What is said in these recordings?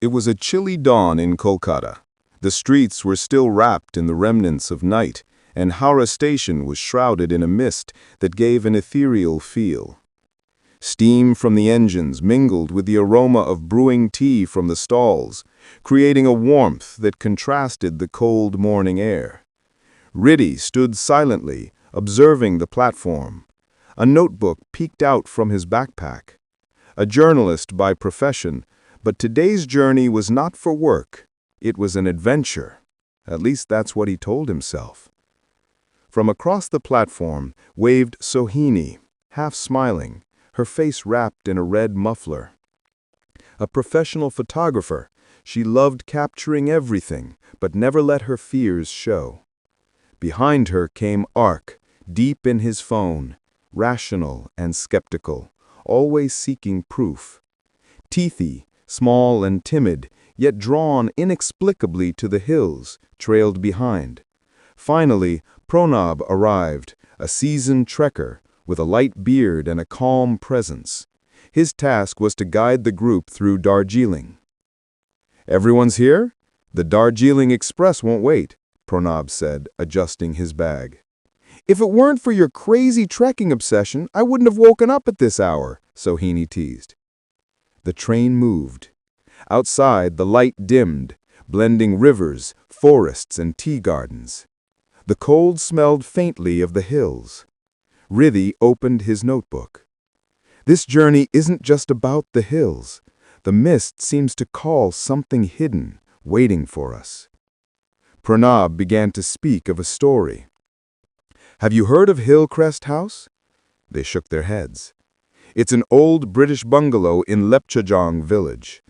It was a chilly dawn in Kolkata. The streets were still wrapped in the remnants of night, and Howrah Station was shrouded in a mist that gave an ethereal feel. Steam from the engines mingled with the aroma of brewing tea from the stalls, creating a warmth that contrasted the cold morning air. Riddhi stood silently, observing the platform. A notebook peeked out from his backpack. A journalist by profession, but today's journey was not for work. It was an adventure. At least that's what he told himself. From across the platform waved Sohini, half smiling, her face wrapped in a red muffler. A professional photographer, she loved capturing everything, but never let her fears show. Behind her came Ark, deep in his phone, rational and skeptical, always seeking proof. Tithi, small and timid, yet drawn inexplicably to the hills, trailed behind. Finally, Pronab arrived, a seasoned trekker, with a light beard and a calm presence. His task was to guide the group through Darjeeling. "Everyone's here? The Darjeeling Express won't wait," Pronab said, adjusting his bag. "If it weren't for your crazy trekking obsession, I wouldn't have woken up at this hour," Sohini teased. The train moved. Outside, the light dimmed, blending rivers, forests, and tea gardens. The cold smelled faintly of the hills. Riddhi opened his notebook. "This journey isn't just about the hills. The mist seems to call something hidden, waiting for us." Pronab began to speak of a story. "Have you heard of Hill Crest House?" They shook their heads. "It's an old British bungalow in Lepchajong village.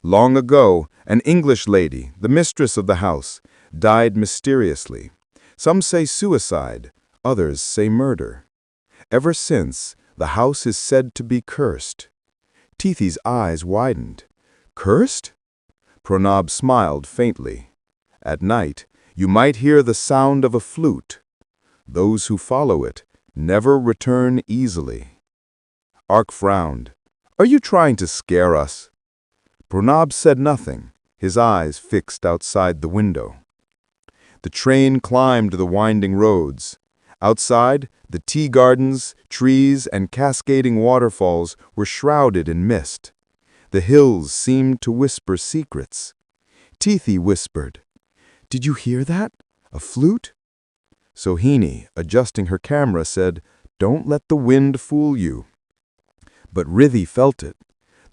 Long ago, an English lady, the mistress of the house, died mysteriously. Some say suicide, others say murder. Ever since, the house is said to be cursed." Tithi's eyes widened. "Cursed?" Pronab smiled faintly. "At night, you might hear the sound of a flute. Those who follow it never return easily." Ark frowned. "Are you trying to scare us?" Pronab said nothing, his eyes fixed outside the window. The train climbed the winding roads. Outside, the tea gardens, trees, and cascading waterfalls were shrouded in mist. The hills seemed to whisper secrets. Tithi whispered, "Did you hear that? A flute?" Sohini, adjusting her camera, said, "Don't let the wind fool you." But Riddhi felt it.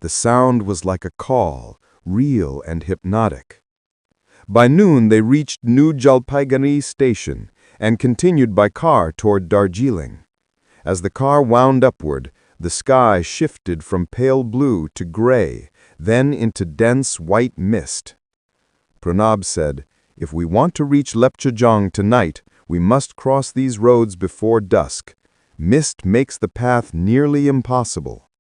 The sound was like a call, real and hypnotic. By noon they reached New Jalpaiguri station and continued by car toward Darjeeling. As the car wound upward, the sky shifted from pale blue to gray, then into dense white mist. Pronab said, "If we want to reach Lepchajong tonight, we must cross these roads before dusk. Mist makes the path nearly impossible."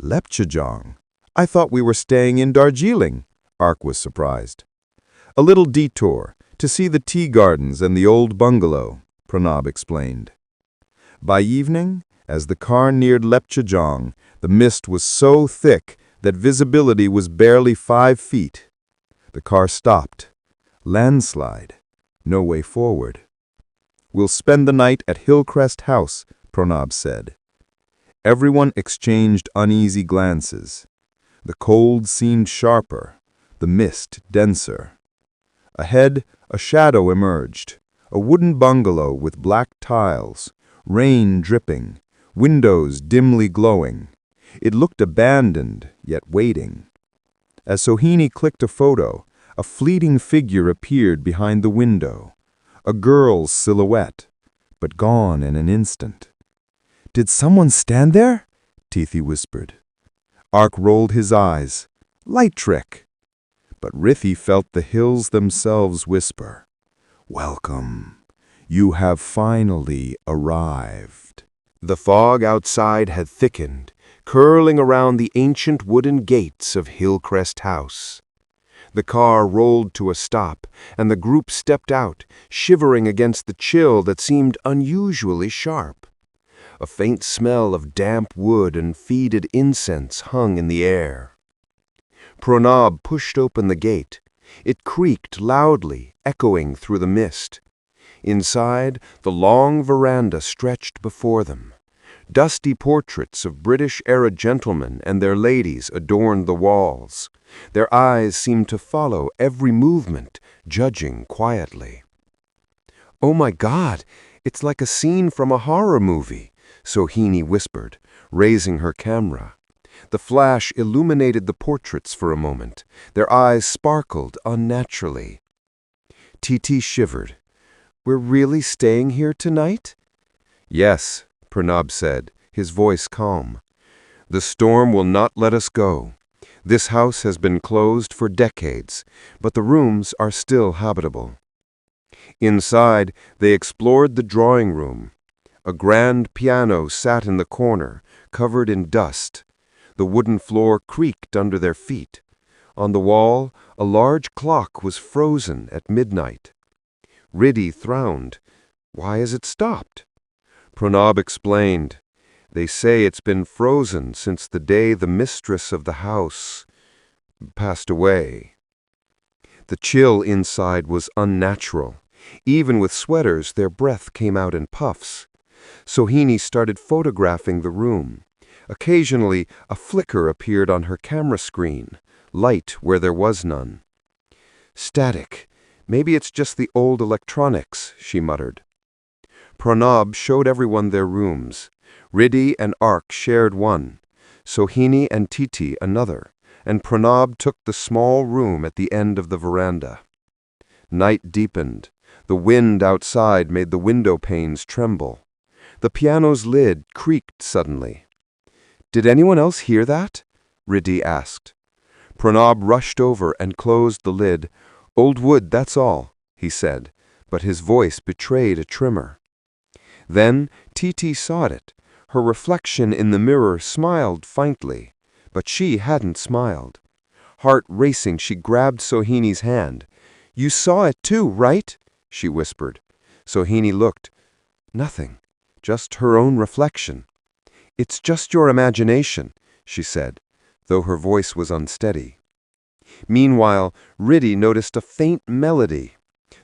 "Lepchajong? I thought we were staying in Darjeeling," Ark was surprised. "A little detour, to see the tea gardens and the old bungalow," Pronab explained. By evening, as the car neared Lepchajong, the mist was so thick that visibility was barely 5 feet. The car stopped. Landslide. No way forward. "We'll spend the night at Hill Crest House," Pronab said. Everyone exchanged uneasy glances. The cold seemed sharper, the mist denser. Ahead, a shadow emerged, a wooden bungalow with black tiles, rain dripping, windows dimly glowing. It looked abandoned, yet waiting. As Sohini clicked a photo, a fleeting figure appeared behind the window, a girl's silhouette, but gone in an instant. "Did someone stand there?" Tithi whispered. Ark rolled his eyes. "Light trick." But Riddhi felt the hills themselves whisper, "Welcome. You have finally arrived." The fog outside had thickened, curling around the ancient wooden gates of Hill Crest House. The car rolled to a stop, and the group stepped out, shivering against the chill that seemed unusually sharp. A faint smell of damp wood and fetid incense hung in the air. Pronab pushed open the gate. It creaked loudly, echoing through the mist. Inside, the long veranda stretched before them. Dusty portraits of British-era gentlemen and their ladies adorned the walls. Their eyes seemed to follow every movement, judging quietly. "Oh my God, it's like a scene from a horror movie," Sohini whispered, raising her camera. The flash illuminated the portraits for a moment. Their eyes sparkled unnaturally. Tithi shivered. "We're really staying here tonight?" "Yes," Pronab said, his voice calm. "The storm will not let us go. This house has been closed for decades, but the rooms are still habitable." Inside, they explored the drawing room. A grand piano sat in the corner, covered in dust. The wooden floor creaked under their feet. On the wall, a large clock was frozen at midnight. Riddhi frowned. "Why has it stopped?" Pronab explained. "They say it's been frozen since the day the mistress of the house passed away." The chill inside was unnatural. Even with sweaters, their breath came out in puffs. Sohini started photographing the room. Occasionally, a flicker appeared on her camera screen, light where there was none. "Static. Maybe it's just the old electronics," she muttered. Pronab showed everyone their rooms. Riddhi and Ark shared one, Sohini and Tithi another, and Pronab took the small room at the end of the veranda. Night deepened. The wind outside made the window panes tremble. The piano's lid creaked suddenly. "Did anyone else hear that?" Riddhi asked. Pronab rushed over and closed the lid. "Old wood, that's all," he said, but his voice betrayed a tremor. Then Tithi saw it. Her reflection in the mirror smiled faintly, but she hadn't smiled. Heart racing, she grabbed Sohini's hand. "You saw it too, right?" she whispered. Sohini looked. "Nothing, just her own reflection." "It's just your imagination," she said, though her voice was unsteady. Meanwhile, Riddhi noticed a faint melody,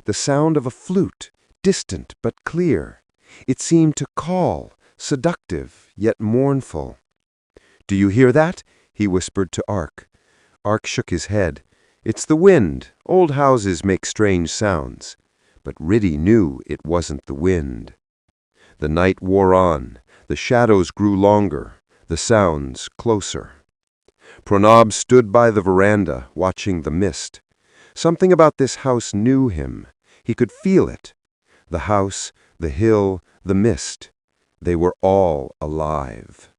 the sound of a flute, distant but clear. It seemed to call, seductive yet mournful. "Do you hear that?" he whispered to Ark. Ark shook his head. "It's the wind. Old houses make strange sounds." But Riddhi knew it wasn't the wind. The night wore on. The shadows grew longer, the sounds closer. Pronab stood by the veranda, watching the mist. Something about this house knew him. He could feel it. The house, the hill, the mist. They were all alive.